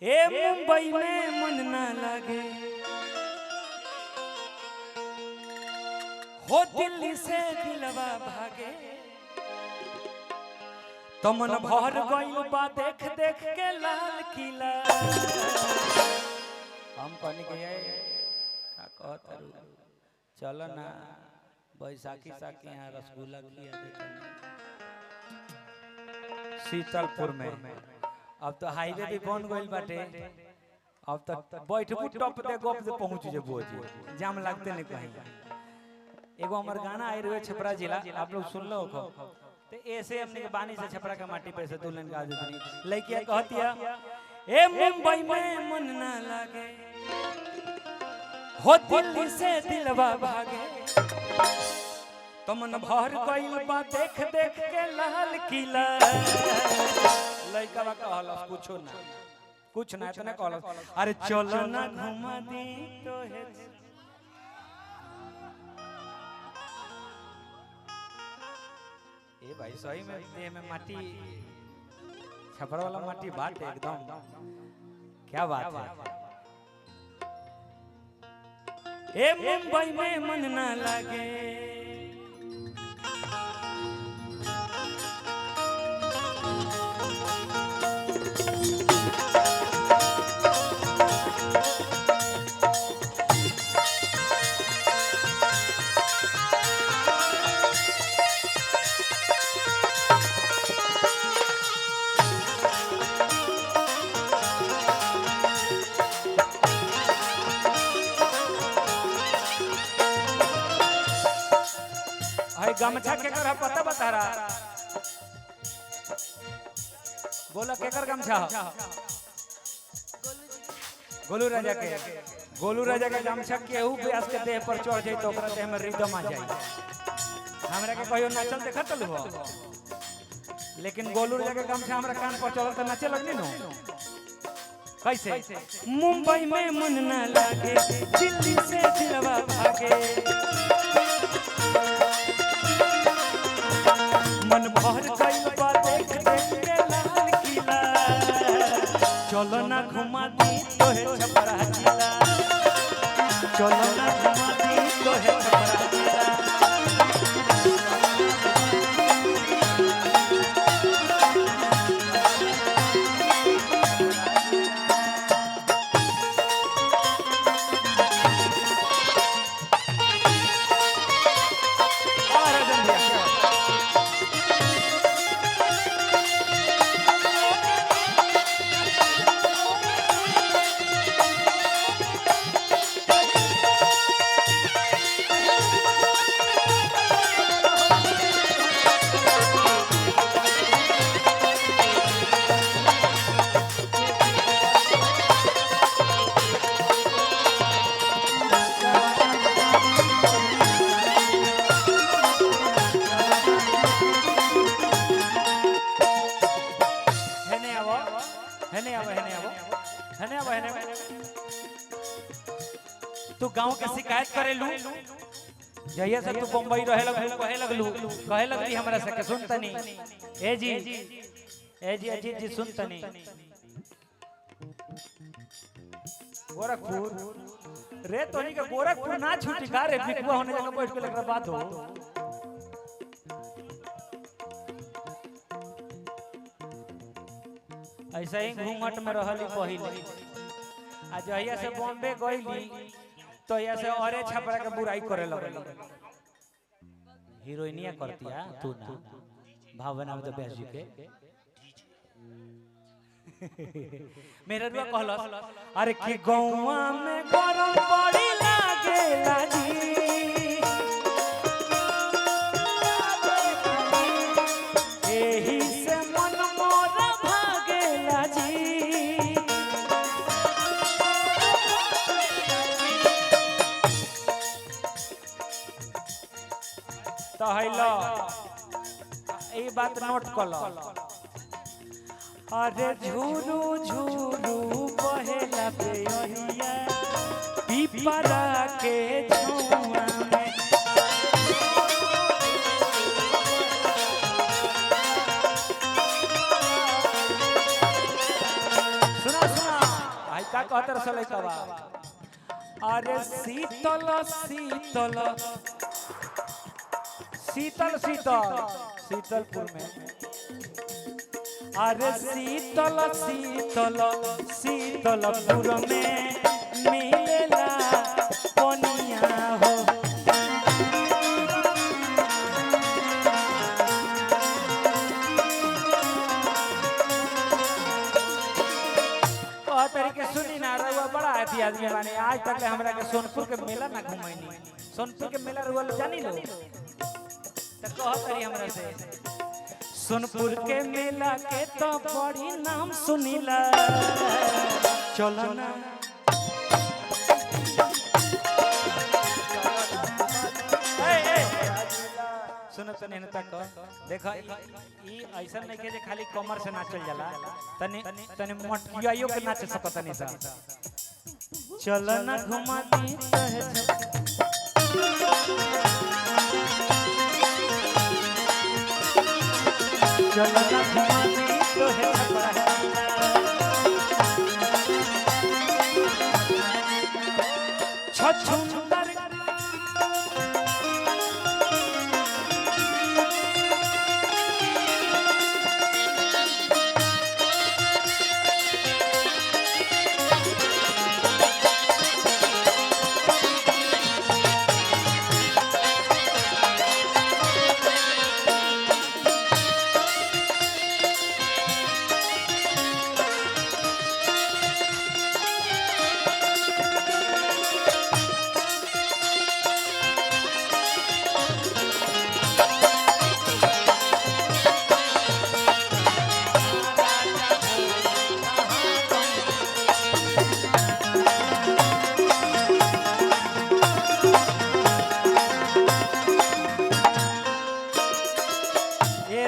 ए मुंबई में मन ना लागे हो दिल्ली से दिलवा भागे तो मन भर गइल बा देख देख के लाल किला। हम कहनी के का कहत चलो ना बैसाखी साखी यहाँ रसगुल्ला खिया देते शीतलपुर में। अब तो हाईवे भी बन गइल बाटे, अब तो बैठबू टप दे गप दे पहुंच जेबू जी, जाम लगते नहीं कहीं। एगो हमर गाना आई रहे छपरा जिला, आप लोग सुन लो हो तो ऐसे अपने बानी से छपरा का माटी पे से दुल्हन गा देती लड़कियां कहतिया ए मुंबई में मन ना लागे हो दिल्ली से दिलवा भागे तो मन भर गइल बा देख देख के लाल किला। लड़का बा कहलस कुछ ना इतना कहलस अरे चलो ना घुमा दी तो है। ए भाई सही में देह में माटी छपरा वाला माटी बात है एकदम, क्या बात है। ए मुंबई में मन ना लागे गमछा केकर है पता बता रहा बोला केकर गमछा गोलू राजा के। गोलू राजा के गमछा केहू व्यास के देह पर चढ़ जाए तो ओकरा देह में रिदम आ जाए। हमरा के कहियो नाचल देखा चल हो, लेकिन गोलू राजा के गमछा हमरा कान पर चढ़ल तो नाचे लगनी नो। कैसे मुंबई में मन ना लागे दिल्ली से दिलवा भागे मन भर गइल बा देख देख के लाल किला। चलो ना घुमा दी तो है छपरा जिला, चलो ना घुमा दी तो है छपरा जिला। तू गांव के शिकायत करे लू जहिया से तू बम्बई रहे कहे लगली हमरा से के सुनतनी ए जी अजीत जी सुनतनी गोरखपुर रे तोनी के गोरखपुर ना छूटी का रे बिकवा होने जगह बैठ के लेकर बात हो। ऐसा ही घूंघट में रहली पहिले आ जहिया से बॉम्बे गईली तो यहाँ से औरे छपरा के बुराई करे लगल। हीरोइनिया करतिया तू ना भावना में तो बेस जी के मेरा रुआ कहलस अरे कि गौवा में गरम बड़ी लागेला जी एही से मन मोर भागेला जी। तो हैलो ये बात नोट कर लो। अरे झूरू झूरू बहेला बेअरिया पिपरा के छुआ में सुना सुना का कहतर सले कबा अरे शीतल शीतल शीतल शीतल शीतलपुर में अरे शीतल शीतल शीतलपुर में मिलेला कोनिया हो तरीके सुनी ना रहुआ बड़ा अथी आदमी माने आज तक हमरा के सोनपुर के मेला ना घुमैनी सोनपुर के मेला रहुआ जानी लो त कह तरी हमरा से सोनपुर के मेला के तो बड़ी नाम सुनीला चलो ना सुनो तने न तक देखो ई ऐसा नहीं के जे खाली कमर से नाचल जाला तने तने मटकियायो के नाच सकत नहीं सा चलो ना घुमा दी तहे चलो ना घुमा दी तहे छछुंदर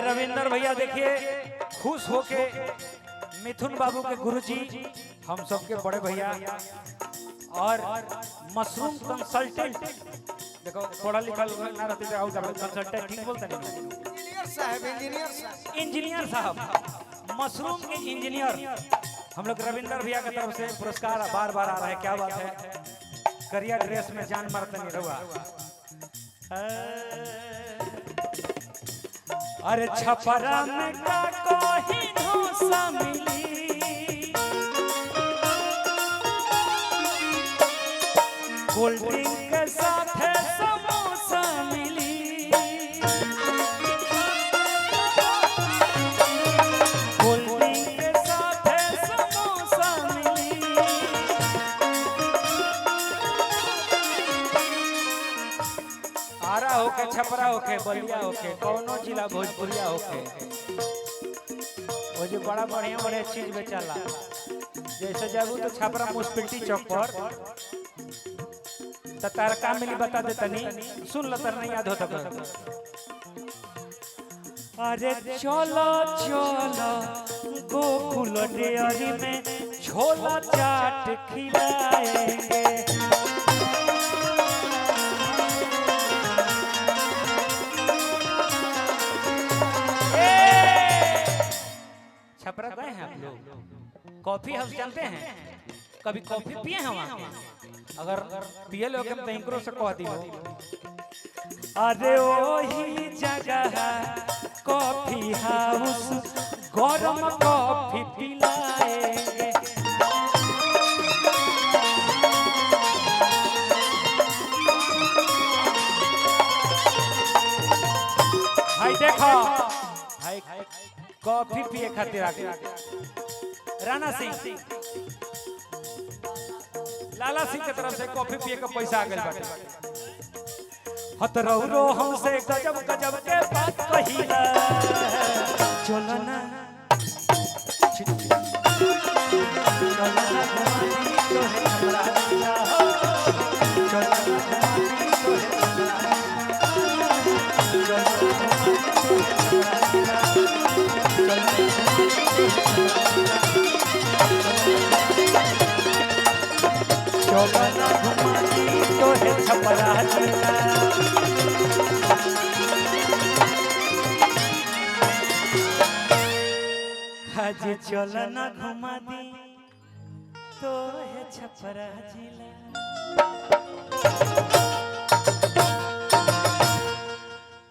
रविंदर भैया देखिए खुश होके मिथुन बाबू के गुरुजी हम सबके बड़े भैया और मशरूम कंसल्टेंट देखो पढ़ा लिखा ना रहते थे कंसल्टेंट ठीक बोलते नहीं इंजीनियर साहब मशरूम के इंजीनियर हम लोग रविंदर भैया की तरफ से पुरस्कार बार बार आ रहा है क्या बात है करिया ड्रेस में जान मारते नहीं रहुआ अरे छपरा में का कोई ढोसा मिली कोल्ड ड्रिंक के साथ समोसा मिली कोल्ड ड्रिंक के साथ समोसा मिली आरा होके छपरा होके बलिया होके कौनो जिला भोजपुरिया होके वो जो बड़ा बढ़िया चीज बेचाला जैसे जाबू तो छपरा मुस्पिल्टी चौक पर तार का मिली बता दे तनी सुन ल तर नहीं याद होता अरे चलो चलो गोकुल डेयरी में छोला चाट खिलाएंगे छपरा गए हैं आप लोग कॉफी हाउस जानते हैं कभी कॉफी पिए हैं वहाँ अगर पिए लोग हम तो से कह दी अरे वही जगह कॉफी हाउस गरम कॉफी पिलाएंगे भाई देखो भाई कॉफी पिए खातिर आके राणा सिंह लाला सिंह की तरफ से कॉफी पिए का पैसा आ गइल बाटे हतरौरो हमसे गजब गजब के बात कहिला चलो ना चलो ना घुमा दी तो छपरा जिला